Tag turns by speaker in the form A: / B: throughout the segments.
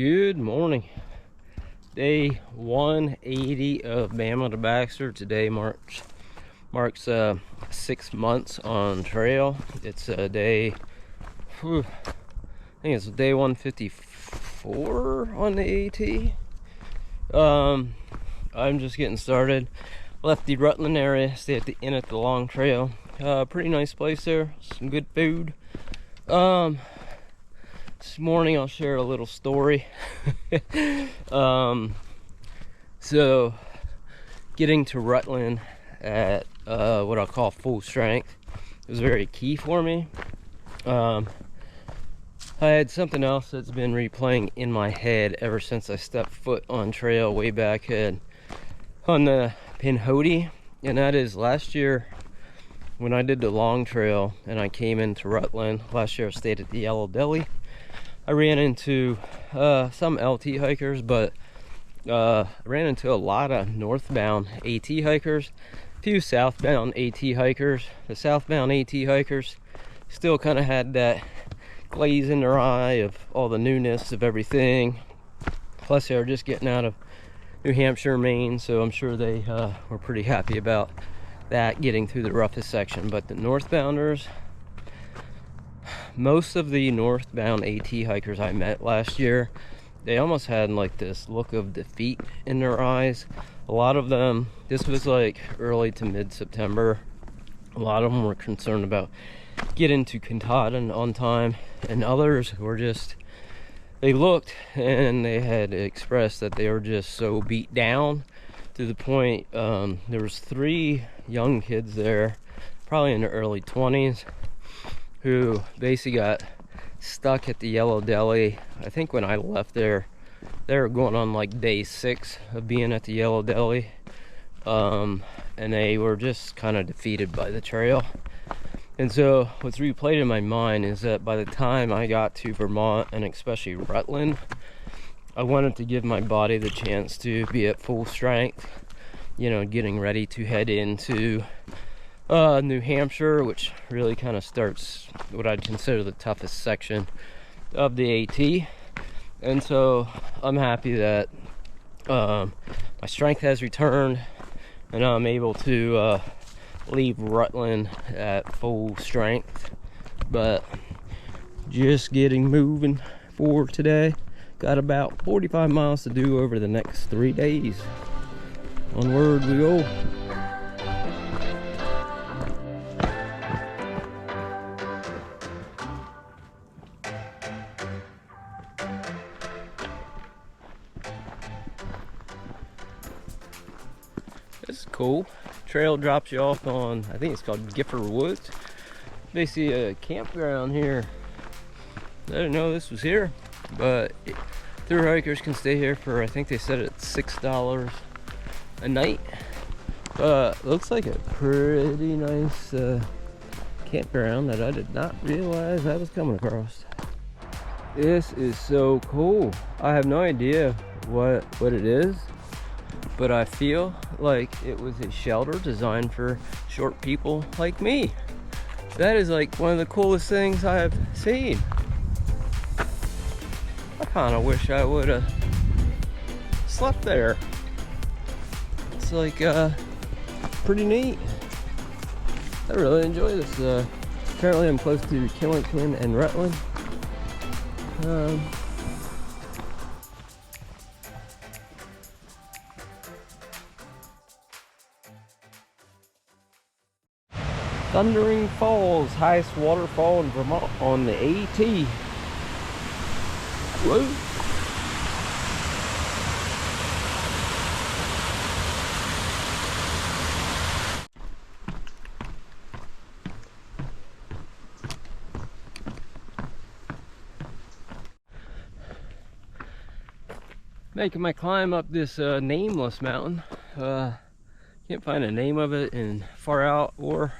A: Good morning. Day 180 of Bama to Baxter. Today marks 6 months on trail. It's a day, I think it's day 154 on the AT. I'm just getting started. Left the Rutland area, stay at the inn at the Long Trail. Pretty nice place there, some good food. This morning I'll share a little story. So getting to Rutland at what I'll call full strength was very key for me. I had something else that's been replaying in my head ever since I stepped foot on trail way back on the Pinhoti, and that is last year when I did the Long Trail and I came into Rutland. Last year I stayed at the Yellow Deli. I ran into some LT hikers, but I ran into a lot of northbound AT hikers, a few southbound AT hikers. The southbound AT hikers still kind of had that glaze in their eye of all the newness of everything. Plus they were just getting out of New Hampshire, Maine, so I'm sure they were pretty happy about that, getting through the roughest section. But the northbounders, most of the northbound AT hikers I met last year, they almost had like this look of defeat in their eyes. A lot of them, this was like early to mid-September, a lot of them were concerned about getting to Katahdin on time, and others were just, they looked and they had expressed that they were just so beat down to the point, there was 3 young kids there, probably in their early 20s, who basically got stuck at the Yellow Deli. I think when I left there, they were going on like day 6 of being at the Yellow Deli, and they were just kind of defeated by the trail. And so what's replayed in my mind is that by the time I got to Vermont, and especially Rutland, I wanted to give my body the chance to be at full strength, you know, getting ready to head into New Hampshire, which really kind of starts what I'd consider the toughest section of the AT. And so I'm happy that my strength has returned and I'm able to leave Rutland at full strength. But just getting moving for today. Got about 45 miles to do over the next 3 days. Onward we go. This is cool. Trail drops you off on, I think it's called Gifford Woods. Basically a campground here. I didn't know this was here, but through hikers can stay here for, I think they said it's $6 a night. Looks like a pretty nice campground that I did not realize I was coming across. This is so cool. I have no idea what it is, but I feel like it was a shelter designed for short people like me. That is like one of the coolest things I have seen. I kind of wish I would have slept there. It's like pretty neat. I really enjoy this. Currently I'm close to Killington and Rutland. Thundering Falls, highest waterfall in Vermont on the AT. Whoa. Making my climb up this nameless mountain. Can't find a name of it in far out or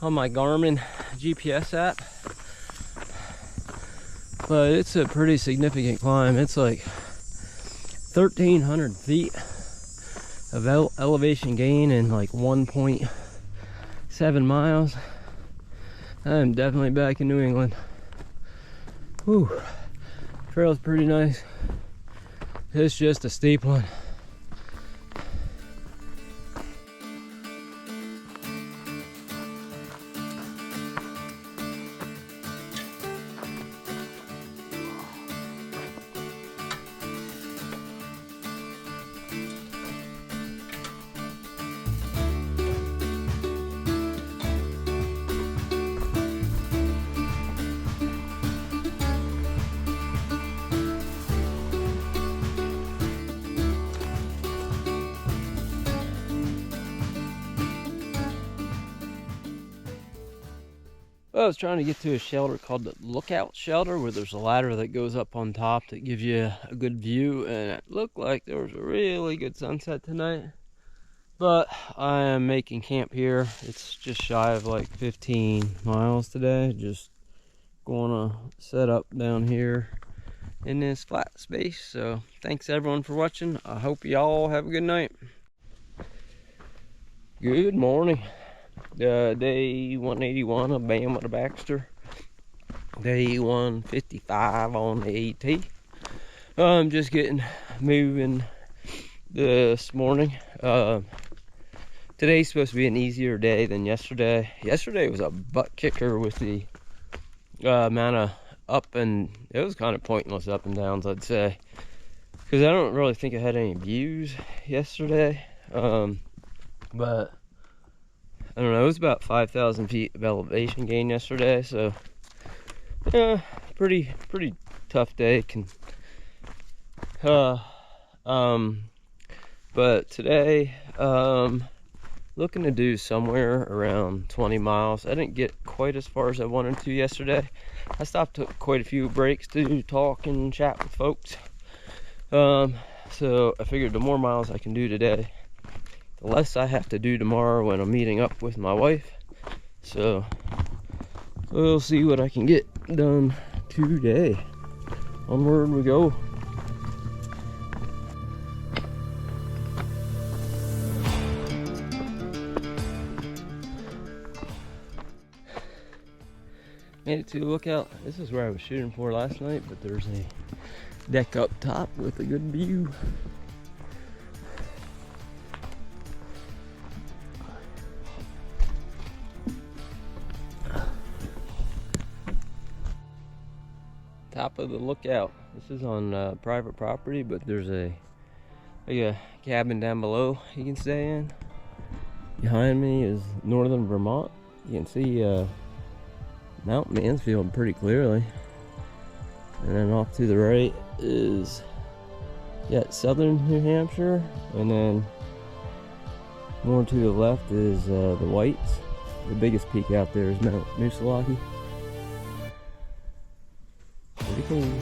A: on my Garmin GPS app, but it's a pretty significant climb. It's like 1,300 feet of elevation gain in like 1.7 miles. I'm definitely back in New England. Whew. Trail's pretty nice. It's just a steep one. I was trying to get to a shelter called the Lookout Shelter, where there's a ladder that goes up on top that gives you a good view, and it looked like there was a really good sunset tonight. But I am making camp here. It's just shy of like 15 miles today. Just gonna set up down here in this flat space. So thanks everyone for watching. I hope y'all have a good night. Good morning. Day 181 of Bam with a Baxter. Day 155 on the AT. I'm just getting moving this morning. Today's supposed to be an easier day than yesterday. Yesterday was a butt kicker with the amount of up, and it was kind of pointless up and downs, I'd say, because I don't really think I had any views yesterday. But I don't know, it was about 5,000 feet of elevation gain yesterday, so yeah, pretty tough day. But today, looking to do somewhere around 20 miles. I didn't get quite as far as I wanted to yesterday. I stopped, took quite a few breaks to talk and chat with folks. So I figured the more miles I can do today, the less I have to do tomorrow when I'm meeting up with my wife. So we'll see what I can get done today. Onward we go. Made it to the lookout. This is where I was shooting for last night, but there's a deck up top with a good view. Top of the lookout. This is on private property, but there's a cabin down below you can stay in. Behind me is northern Vermont. You can see Mount Mansfield pretty clearly, and then off to the right is southern New Hampshire, and then more to the left is the Whites. The biggest peak out there is Mount Katahdin. Pretty cool.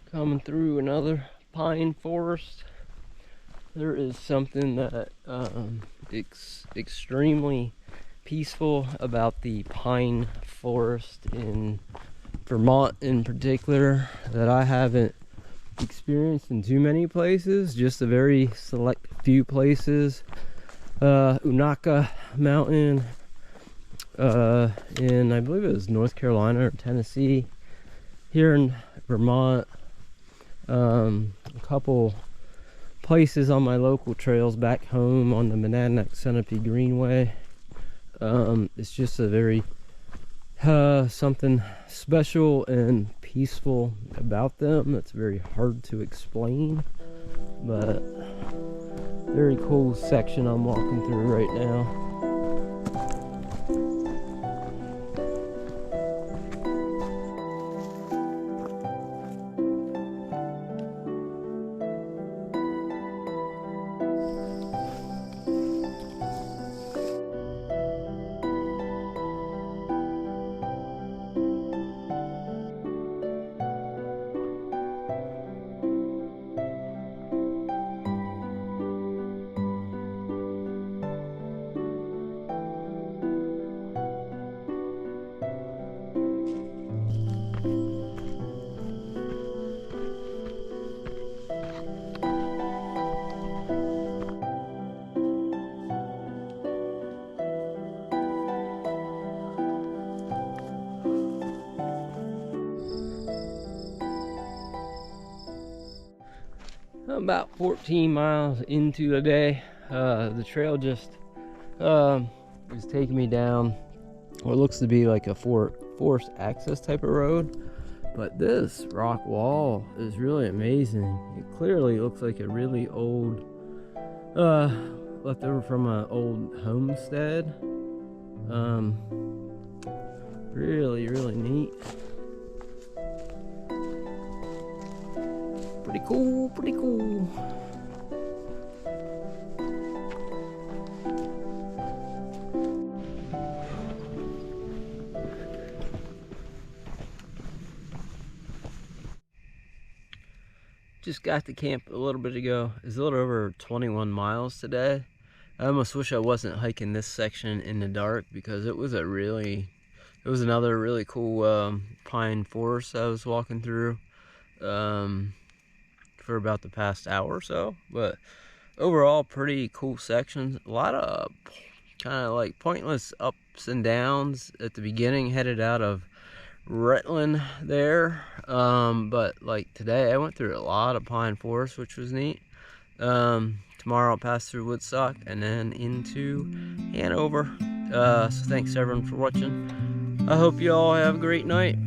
A: Coming through another pine forest. There is something that extremely peaceful about the pine forest in Vermont in particular that I haven't experienced in too many places, just a very select few places. Unaka Mountain in, I believe it was North Carolina or Tennessee. Here in Vermont, a couple places on my local trails back home on the Monadnock Centipede Greenway. It's just a very something special and peaceful about them. It's very hard to explain, but very cool section I'm walking through right now. About 14 miles into the day. The trail just is taking me down what looks to be like a forced access type of road, but this rock wall is really amazing. It clearly looks like a really old left over from an old homestead. Really neat. Pretty cool. Just got to camp a little bit ago. It's a little over 21 miles today. I almost wish I wasn't hiking this section in the dark, because it was another really cool pine forest I was walking through for about the past hour or so. But overall, pretty cool sections. A lot of kind of like pointless ups and downs at the beginning, headed out of Rutland there. But like today, I went through a lot of pine forest, which was neat. Tomorrow I'll pass through Woodstock and then into Hanover. So thanks everyone for watching. I hope you all have a great night.